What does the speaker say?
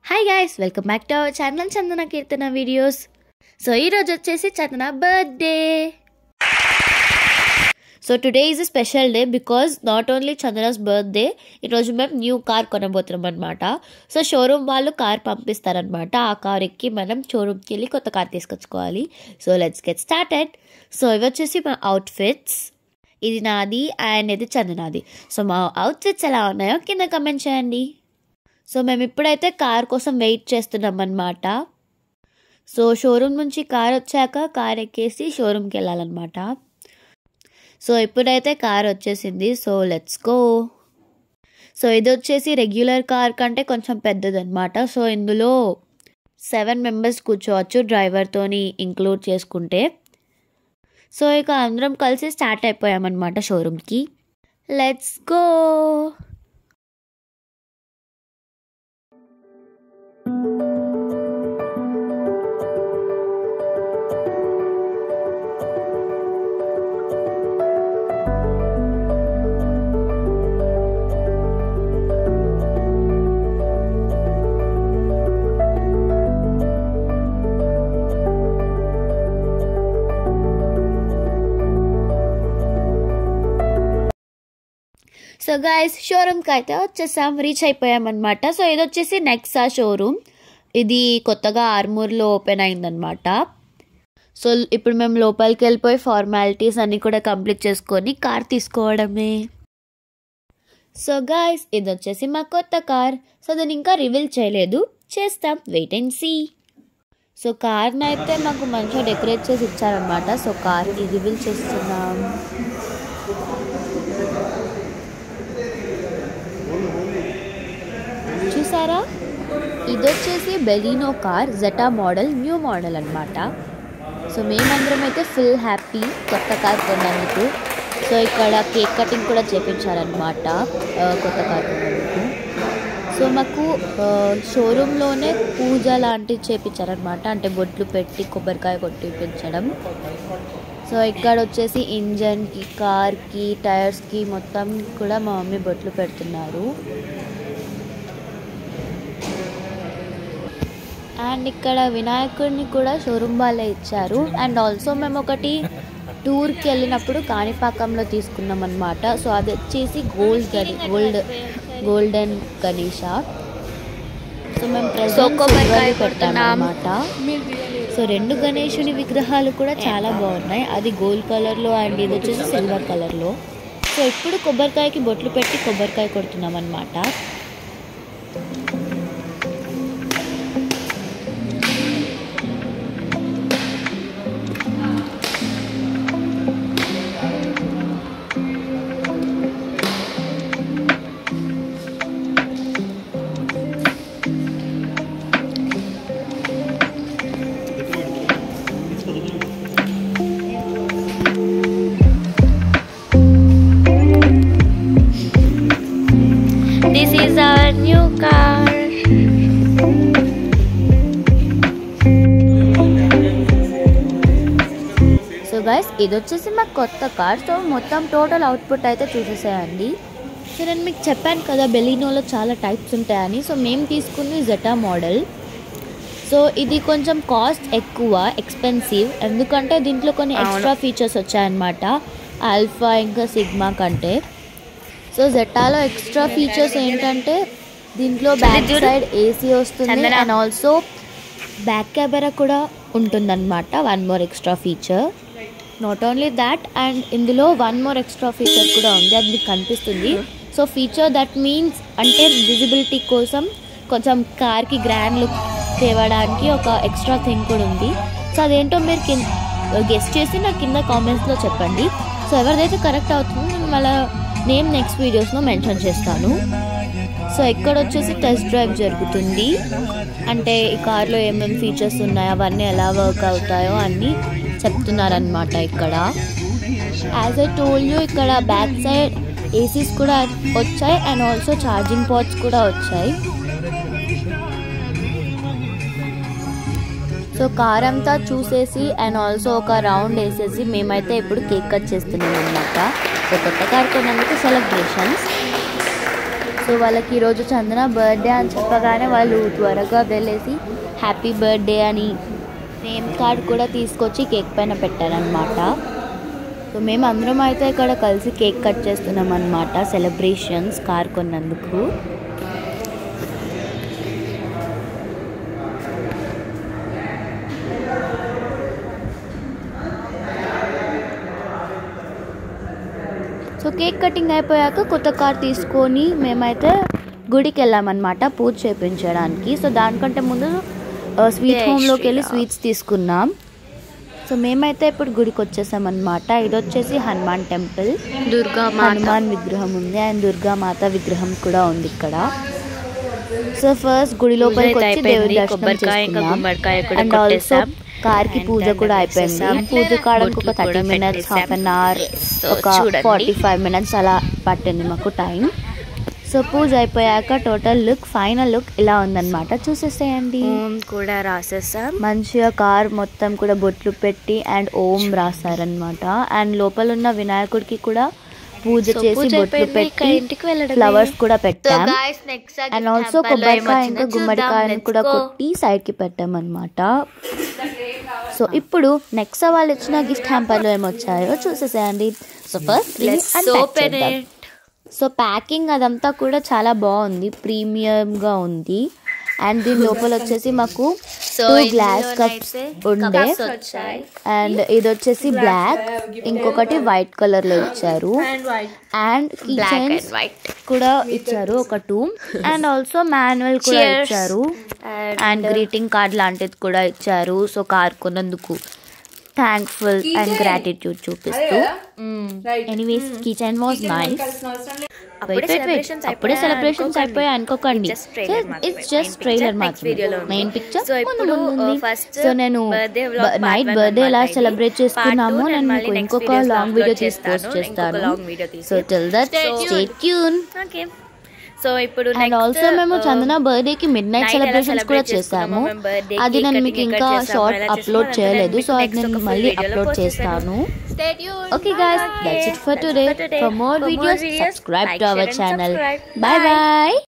Hi guys, welcome back to our channel Chandana Keerthana videos. So ఈరోజు వచ్చేసి Chandana birthday. So today is a special day because not only Chandana's birthday, ఈరోజు మేము new car కొనబోతున్నాం అనమాట. So showroom వాళ్ళు car పంపిస్తారనమాట. ఆ కార్ ఎక్కి మనం షోరూమ్కి వెళ్ళి కొత్త కార్ తీసుకొచ్చుకోవాలి. So let's get started. So ఇవి వచ్చేసి మా అవుట్ఫిట్స్. ఇది నాది అండ్ ఇది చందనాది. సో మా అవుట్ఫిట్స్ ఎలా ఉన్నాయో కింద కమెంట్ చేయండి. సో మేము ఇప్పుడైతే కార్ కోసం వెయిట్ చేస్తున్నాం అన్నమాట. సో షోరూమ్ నుంచి కార్ వచ్చాక కార్ ఎక్కేసి షోరూమ్కి వెళ్ళాలన్నమాట. సో ఇప్పుడైతే కార్ వచ్చేసింది. So let's go. సో ఇది వచ్చేసి రెగ్యులర్ కార్ కంటే కొంచెం పెద్దదన్నమాట. సో ఇందులో 7 మెంబర్స్ కూర్చోవచ్చు డ్రైవర్తోని ఇంక్లూడ్ చేసుకుంటే. సో ఇక అందరం కలిసి స్టార్ట్ అయిపోయామన్నమాట షోరూమ్కి. Let's go. సో గైస్, షోరూమ్కి అయితే వచ్చేసాం, రీచ్ అయిపోయామన్నమాట. సో ఇది వచ్చేసి నెక్సా షోరూమ్. ఇది కొత్తగా ఆర్మూర్లో ఓపెన్ అయిందనమాట. సో ఇప్పుడు మేము లోపలికి వెళ్ళిపోయి ఫార్మాలిటీస్ అన్నీ కూడా కంప్లీట్ చేసుకొని కార్ తీసుకోవడమే. సో గైస్, ఇది వచ్చేసి మా కొత్త కార్. సో దాన్ని ఇంకా రివీల్ చేయలేదు, చేస్తాం, వెయిట్ అండ్ సీ. సో కార్ని అయితే మాకు మంచిగా డెకరేట్ చేసి ఇచ్చారనమాట. సో కార్ని రివీల్ చేస్తున్నాం. చూసారా, ఇది వచ్చేసి Baleno car, Zeta model, new model అనమాట. సో మేమందరం అయితే ఫుల్ హ్యాపీ కొత్త కార్ కొన్నందుకు. సో ఇక్కడ కేక్ కటింగ్ కూడా చేయించారనమాట కొత్త కార్ కొన్నందుకు. సో మాకు షోరూంలోనే పూజ లాంటివి చేయించారనమాట, అంటే బొట్లు పెట్టి కొబ్బరికాయ కొట్టిపించడం. సో ఇక్కడ వచ్చేసి ఇంజన్కి, కార్కి, టైర్స్కి మొత్తం కూడా మా మమ్మీ బొట్లు పెడుతున్నారు. అండ్ ఇక్కడ వినాయకుడిని కూడా షోరూమ్ వాళ్ళే ఇచ్చారు. అండ్ ఆల్సో మేము ఒకటి టూర్కి వెళ్ళినప్పుడు కాణిపాకంలో తీసుకున్నాం అనమాట. సో అది వచ్చేసి గోల్డెన్ గణేష. సో మేము ప్రెజెంట్ పెట్టాము అనమాట. సో 2 గణేషుని విగ్రహాలు కూడా చాలా బాగున్నాయి. అది గోల్డ్ కలర్లో అండ్ ఇది వచ్చేసి సిల్వర్ కలర్లో. సో ఇప్పుడు కొబ్బరికాయకి బొట్లు పెట్టి కొబ్బరికాయ కొడుతున్నాం అనమాట. This is our new car. So guys, ఇది వచ్చేసి మా కొత్త కార్. సో మొత్తం టోటల్ అవుట్పుట్ అయితే చూసేసేయండి. సో నేను మీకు చెప్పాను కదా బెలీనోలో చాలా టైప్స్ ఉంటాయని. సో మేము తీసుకున్న జెటా మోడల్. సో ఇది కొంచెం కాస్ట్ ఎక్కువ, ఎక్స్పెన్సివ్, ఎందుకంటే దీంట్లో కొన్ని ఎక్స్ట్రా ఫీచర్స్ వచ్చాయన్నమాట ఆల్ఫా ఇంకా సిగ్మా కంటే. సో జెటాలో ఎక్స్ట్రా ఫీచర్స్ ఏంటంటే దీంట్లో బ్యాక్ సైడ్ ఏసీ వస్తుంది అండ్ ఆల్సో బ్యాక్ కెమెరా కూడా ఉంటుందన్నమాట. 1 more extra feature. Not only that, and ఇందులో 1 మోర్ ఎక్స్ట్రా ఫీచర్ కూడా ఉంది, అది మీకు కనిపిస్తుంది. సో ఫీచర్ దట్ మీన్స్ అంటే విజిబిలిటీ కోసం కొంచెం కార్కి గ్రాండ్ లుక్ తేవడానికి ఒక ఎక్స్ట్రా థింగ్ కూడా ఉంది. సో అదేంటో మీరు గెస్ట్ చేసి నాకు కింద కామెంట్స్లో చెప్పండి. సో ఎవరిదైతే కరెక్ట్ అవుతుందో నేను మళ్ళీ నేమ్ నెక్స్ట్ వీడియోస్లో మెన్షన్ చేస్తాను. సో ఇక్కడ వచ్చేసి టెస్ట్ డ్రైవ్ జరుగుతుంది, అంటే ఈ కార్లో ఏమేమి ఫీచర్స్ ఉన్నాయో అవన్నీ ఎలా వర్క్ అవుతాయో అన్నీ చెప్తున్నారనమాట ఇక్కడ. యాజ్ ఐ టోల్ యూ, ఇక్కడ బ్యాక్ సైడ్ ఏసీస్ కూడా వచ్చాయి అండ్ ఆల్సో ఛార్జింగ్ పాడ్స్ కూడా వచ్చాయి. సో కార్ అంతా చూసేసి అండ్ ఆల్సో ఒక రౌండ్ వేసేసి మేమైతే ఇప్పుడు కేక్ కట్ చేస్తున్నాం అనమాట. సో కొత్త కార్ కొన్నందుకు సెలబ్రేషన్స్. సో సో వాళ్ళకి ఈరోజు చందన బర్త్డే అని చెప్పగానే వాళ్ళు త్వరగా వెళ్ళేసి హ్యాపీ బర్త్డే అని నేమ్ కార్డ్ కూడా తీసుకొచ్చి కేక్ పైన పెట్టారనమాట. సో మేము అందరం అయితే ఇక్కడ కలిసి కేక్ కట్ చేస్తున్నాం అనమాట, సెలబ్రేషన్స్ కార్ కొన్నందుకు. సో కేక్ కటింగ్ అయిపోయాక కొత్త కార్ తీసుకొని మేమైతే గుడికి వెళ్ళామన్నమాట పూజ చేయించడానికి. సో దానికంటే ముందు స్వీట్ హోమ్లోకి వెళ్ళి స్వీట్స్ తీసుకున్నాం. సో మేమైతే ఇప్పుడు గుడికి వచ్చేసామన్నమాట. ఇది వచ్చేసి హనుమాన్ టెంపుల్, హనుమాన్ విగ్రహం ఉంది అండ్ దుర్గామాత విగ్రహం కూడా ఉంది ఇక్కడ. సో ఫస్ట్ గుడి లోపలికి వచ్చి దేవుడి దర్శనం చేసుకున్నాం అండ్ ఆల్సో కార్కి పూజ కూడా అయిపోయింది. పూజ కావడానికి ఒక 30 minutes, హాఫ్ అన్ అవర్, ఒక 45 minutes అలా పట్టింది మాకు టైం. సో పూజ అయిపోయాక టోటల్ లుక్, ఫైనల్ లుక్ ఇలా ఉందన్నమాట, చూసేసేయండి. కూడా రాసేసాం మంచిగా కార్ మొత్తం కూడా బొట్లు పెట్టి అండ్ ఓం రాసారనమాట. అండ్ లోపల ఉన్న వినాయకుడికి కూడా పూజ చేసి బొట్లు పెట్టి ఫ్లవర్స్ కూడా పెట్టాం. అండ్ ఆల్సో కొబ్బరికాయ ఇంకా గుమ్మడికాయను కూడా కొట్టి సైడ్ కి పెట్టామన్నమాట. సో ఇప్పుడు నెక్స్ట్ వాళ్ళు ఇచ్చిన గిఫ్ట్ హ్యాంపర్లో ఏమొచ్చాయో చూసేసేయండి. సో ఫస్ట్ సో ప్యాకింగ్ అదంతా కూడా చాలా బాగుంది, ప్రీమియంగా ఉంది. అండ్ దీని లోపల వచ్చేసి మాకు 2 గ్లాస్ కప్స్ ఉండే అండ్ ఇది వచ్చేసి బ్లాక్, ఇంకొకటి వైట్ కలర్ లో ఇచ్చారు. అండ్ కీ చైన్స్ కూడా ఇచ్చారు ఒక 2. అండ్ ఆల్సో మాన్యువల్ కూడా ఇచ్చారు అండ్ గ్రీటింగ్ కార్డ్ లాంటిది కూడా ఇచ్చారు. సో కార్ కొన్నందుకు థ్యాంక్ఫుల్ అండ్ గ్రాటిట్యూడ్ చూపిస్తూ. Anyways key chain was nice. అప్పుడే సెలబ్రేషన్స్ అయిపోయాయి అనుకోకండి, ఇట్స్ జస్ట్ ట్రైలర్ మాత్రమే, మెయిన్ పిక్చర్ ముందు ఉంది. సో నేను నైట్ బర్త్డే ఎలా సెలబ్రేట్ చేసుకున్నామో నేను మీకు ఇంకొక లాంగ్ వీడియో చేసి పోస్ట్ చేస్తాను. So till that stay tune. So ఇప్పుడు అండ్ ఆల్సో మేము చందన బర్త్డేకి మిడ్నైట్ సెలబ్రేషన్స్ కూడా చేసాము. అది నేను మీకు ఇంకా షార్ట్ అప్లోడ్ చేయలేదు, సో అది నేను మళ్ళీ అప్లోడ్ చేస్తాను. Okay guys, that's it for today. For more videos, subscribe to our channel. Bye bye.